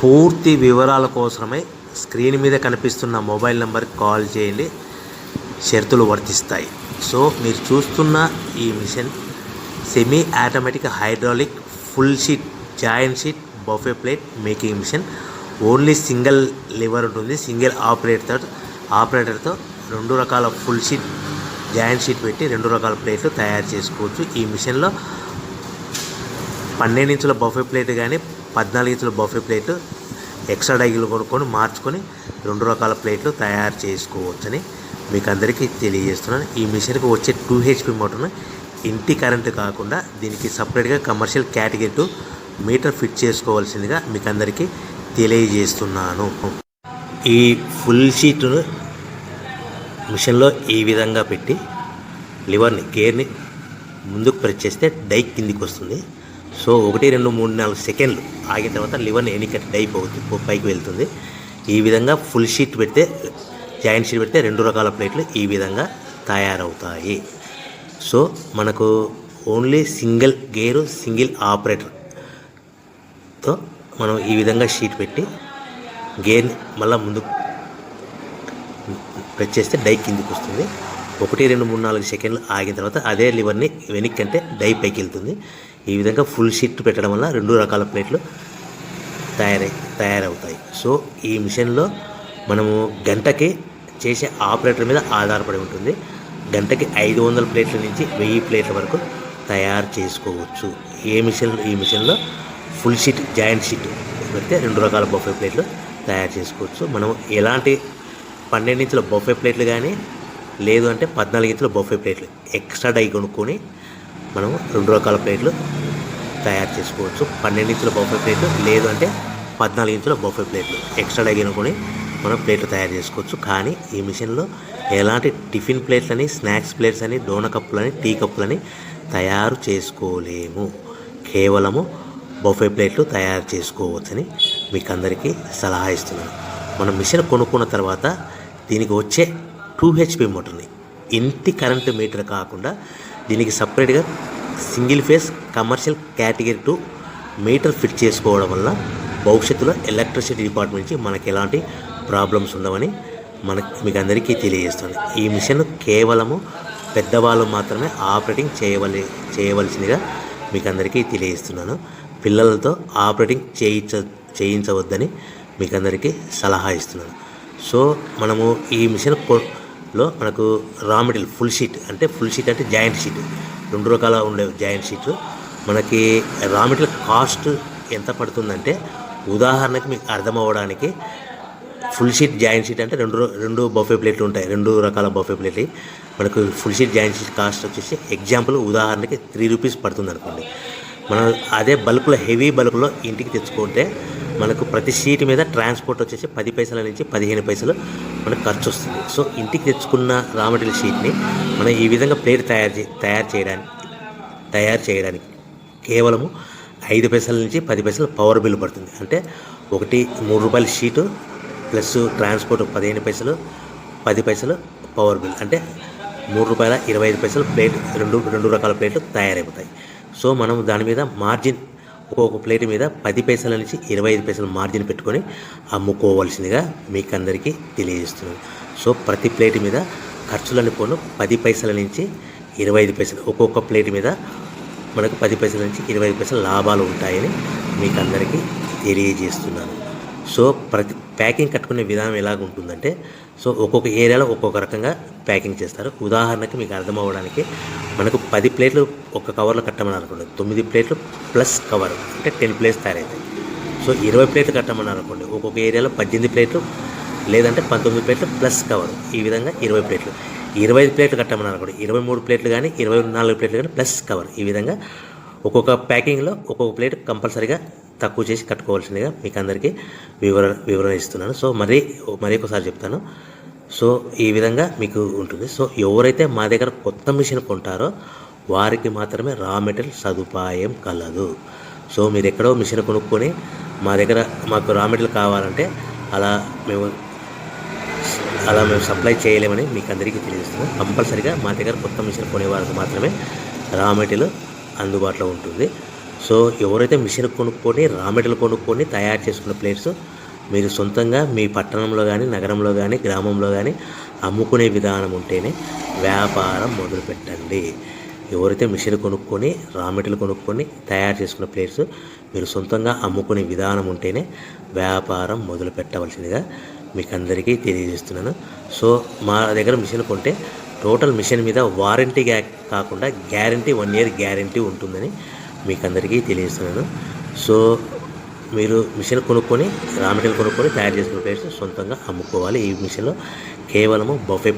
పూర్తి వివరాల కోసమై స్క్రీన్ మీద కనిపిస్తున్న మొబైల్ నెంబర్కి కాల్ చేయండి. షరతులు వర్తిస్తాయి. సో మీరు చూస్తున్న ఈ machine semi automatic hydraulic full sheet joint sheet buffet plate making machine. Only single lever ఉంటుంది. సింగిల్ ఆపరేటర్తో 2 రకాల ఫుల్ షీట్ జాయింట్ షీట్ పెట్టి 2 రకాల ప్లేట్లు తయారు చేసుకోవచ్చు. ఈ మిషన్లో 12 ఇంచుల బఫే ప్లేట్ కానీ 14 ఇంచుల బఫే ప్లేట్ ఎక్స్ట్రా డైలు కొనుక్కొని మార్చుకొని 2 రకాల ప్లేట్లు తయారు చేసుకోవచ్చని మీకు అందరికీ తెలియజేస్తున్నాను. ఈ మిషన్కి వచ్చే 2 HP మోటార్ను ఇంటి కరెంటు కాకుండా దీనికి సపరేట్గా కమర్షియల్ కేటగిరీ 2 మీటర్ ఫిట్ చేసుకోవాల్సిందిగా మీకు అందరికీ తెలియజేస్తున్నాను. ఈ ఫుల్ షీట్ను మిషన్లో ఈ విధంగా పెట్టి లివర్ని గేర్ని ముందుకు ప్రెస్ చేస్తే డై కిందికి వస్తుంది. సో 1 2 3 4 సెకండ్లు ఆగిన తర్వాత లివర్ని ఎన్నికట్టి డై పైకి వెళ్తుంది. ఈ విధంగా ఫుల్ షీట్ పెడితే జాయింట్ షీట్ పెడితే 2 రకాల ప్లేట్లు ఈ విధంగా తయారవుతాయి. సో మనకు ఓన్లీ సింగిల్ గేరు సింగిల్ ఆపరేటర్తో మనం ఈ విధంగా షీట్ పెట్టి గేర్ని మళ్ళీ ముందుకు ప్రెస్ చేస్తే డై కిందికి వస్తుంది. 1 2 3 4 సెకండ్లు ఆగిన తర్వాత అదే లివర్ని వెనక్కి అంటే డై పైకి వెళ్తుంది. ఈ విధంగా ఫుల్ షీట్ పెట్టడం వల్ల 2 రకాల ప్లేట్లు తయారవుతాయి. సో ఈ మిషన్లో మనము గంటకి చేసే ఆపరేటర్ మీద ఆధారపడి ఉంటుంది. గంటకి 500 ప్లేట్ల నుంచి 1000 ప్లేట్ల వరకు తయారు చేసుకోవచ్చు. ఈ మిషన్లో ఫుల్ షీట్ జాయింట్ షీట్ పెడితే 2 రకాల బఫే ప్లేట్లు తయారు చేసుకోవచ్చు. మనం ఎలాంటి 12 ఇంచుల బఫే ప్లేట్లు కానీ లేదు అంటే 14 ఇంచుల బఫే ప్లేట్లు ఎక్స్ట్రా డై కొనుక్కొని మనం 2 రకాల ప్లేట్లు తయారు చేసుకోవచ్చు. 12 ఇంచుల బఫే ప్లేట్లు లేదు అంటే 14 ఇంచుల బఫే ప్లేట్లు ఎక్స్ట్రా డై కొనుక్కొని మనం ప్లేట్లు తయారు చేసుకోవచ్చు. కానీ ఈ మిషన్లో ఎలాంటి టిఫిన్ ప్లేట్లని స్నాక్స్ ప్లేట్స్ అని డోనా కప్పులని టీ కప్పులని తయారు చేసుకోలేము. కేవలము బఫే ప్లేట్లు తయారు చేసుకోవచ్చని మీకు అందరికీ సలహా ఇస్తున్నాను. మనం మిషన్ కొనుక్కున్న తర్వాత దీనికి వచ్చే 2 HP మోటార్ని ఇంటి కరెంటు మీటర్ కాకుండా దీనికి సపరేట్గా single phase commercial category 2 metre fit చేసుకోవడం వల్ల భవిష్యత్తులో ఎలక్ట్రిసిటీ డిపార్ట్మెంట్ నుంచి మనకి ఎలాంటి ప్రాబ్లమ్స్ ఉండవని మీకు అందరికీ తెలియజేస్తుంది. ఈ మిషన్ కేవలము పెద్దవాళ్ళు మాత్రమే ఆపరేటింగ్ చేయవలసిందిగా మీకు అందరికీ తెలియజేస్తున్నాను. పిల్లలతో ఆపరేటింగ్ చేయించవద్దని మీకు అందరికీ సలహా ఇస్తున్నాను. సో మనము ఈ మిషన్లో మనకు రా మెటీరియల్ ఫుల్ షీట్ అంటే జాయింట్ షీట్ 2 రకాల ఉండే జాయింట్ షీట్లు మనకి రా మెటీరియల్ కాస్ట్ ఎంత పడుతుందంటే ఉదాహరణకి మీకు అర్థం అవ్వడానికి ఫుల్ షీట్ జాయింట్ షీట్ అంటే 2 బఫే ప్లేట్లు ఉంటాయి. 2 రకాల బఫే ప్లేట్లు మనకు full sheet joint sheet cost వచ్చేసి ఎగ్జాంపుల్ ఉదాహరణకి 3 రూపీస్ పడుతుంది అనుకోండి. మనం అదే బల్క్లో హెవీ బల్క్లో ఇంటికి తెచ్చుకుంటే మనకు ప్రతి షీట్ మీద ట్రాన్స్పోర్ట్ వచ్చేసి 10 పైసల నుంచి 15 పైసలు మనకు ఖర్చు వస్తుంది. సో ఇంటికి తెచ్చుకున్న రా మెటీరియల్ షీట్ని మనం ఈ విధంగా ప్లేట్ తయారు చేయడానికి కేవలము 5 పైసల నుంచి 10 పైసలు పవర్ బిల్ పడుతుంది. అంటే 3 రూపాయల షీటు ప్లస్ ట్రాన్స్పోర్ట్ 15 పైసలు 10 పైసలు పవర్ బిల్ అంటే 3 రూపాయల 25 పైసలు ప్లేట్ 2 రకాల ప్లేట్లు తయారైపోతాయి. సో మనం దాని మీద మార్జిన్ ఒక్కొక్క ప్లేట్ మీద 10 పైసల నుంచి 25 పైసలు మార్జిన్ పెట్టుకొని అమ్ముకోవాల్సిందిగా మీకు అందరికీ తెలియజేస్తున్నాను. సో ప్రతి ప్లేట్ మీద ఖర్చులని పోను 10 పైసల నుంచి 25 పైసలు ఒక్కొక్క ప్లేట్ మీద మనకు 10 పైసల నుంచి 25 పైసలు లాభాలు ఉంటాయని మీకు అందరికీ తెలియజేస్తున్నాను. సో ప్రతి ప్యాకింగ్ కట్టుకునే విధానం ఎలాగ ఉంటుందంటే సో ఒక్కొక్క ఏరియాలో ఒక్కొక్క రకంగా ప్యాకింగ్ చేస్తారు. ఉదాహరణకి మీకు అర్థం అవ్వడానికి మనకు 10 ప్లేట్లు ఒక కవర్లో కట్టమని అనుకోండి, 9 ప్లేట్లు ప్లస్ కవర్ అంటే 10 ప్లేట్స్ తయారవుతాయి. సో 20 ప్లేట్లు కట్టమని అనుకోండి, ఒక్కొక్క ఏరియాలో 18 ప్లేట్లు లేదంటే 19 ప్లేట్లు ప్లస్ కవర్ ఈ విధంగా 20 ప్లేట్లు. 25 ప్లేట్లు కట్టమని అనుకోండి, 23 ప్లేట్లు కానీ 24 ప్లేట్లు కానీ ప్లస్ కవర్ ఈ విధంగా ఒక్కొక్క ప్యాకింగ్లో ఒక్కొక్క ప్లేట్ కంపల్సరీగా తక్కువ చేసి కట్టుకోవాల్సిందిగా మీకు అందరికీ వివరణ ఇస్తున్నాను. సో మరీ ఒకసారి చెప్తాను. సో ఈ విధంగా మీకు ఉంటుంది. సో ఎవరైతే మా దగ్గర కొత్త మిషన్ కొంటారో వారికి మాత్రమే రా మెటీరియల్ సదుపాయం కలదు. సో మీరు ఎక్కడో మిషన్ కొనుక్కొని మాకు రా మెటీరియల్ కావాలంటే అలా మేము సప్లై చేయలేమని మీకు అందరికీ తెలియజేస్తున్నాం. కంపల్సరీగా మా దగ్గర కొత్త మిషన్ కొనే వారికి మాత్రమే రా మెటీరియల్ అందుబాటులో ఉంటుంది. సో ఎవరైతే మిషన్ కొనుక్కొని రా మెటీరియల్ కొనుక్కొని తయారు చేసుకున్న ప్లేట్స్ మీరు సొంతంగా మీ పట్టణంలో కానీ నగరంలో కానీ గ్రామంలో కానీ అమ్ముకునే విధానం ఉంటేనే వ్యాపారం మొదలుపెట్టండి. ఎవరైతే మిషన్ కొనుక్కొని రా మెటీరియల్ కొనుక్కొని తయారు చేసుకున్న ప్లేట్స్ మీరు సొంతంగా అమ్ముకునే విధానం ఉంటేనే వ్యాపారం మొదలు పెట్టవలసిందిగా మీకు అందరికీ తెలియజేస్తున్నాను. సో మా దగ్గర మిషన్ కొంటే టోటల్ మిషన్ మీద వారంటీ కాకుండా గ్యారంటీ 1 year గ్యారంటీ ఉంటుందని మీకు అందరికీ తెలియజేస్తున్నాను. సో మీరు మిషన్ కొనుక్కొని రా మెటీరియల్ కొనుక్కొని తయారు చేసుకున్న ప్లేట్స్ సొంతంగా అమ్ముకోవాలి. ఈ మిషన్లో కేవలము బఫే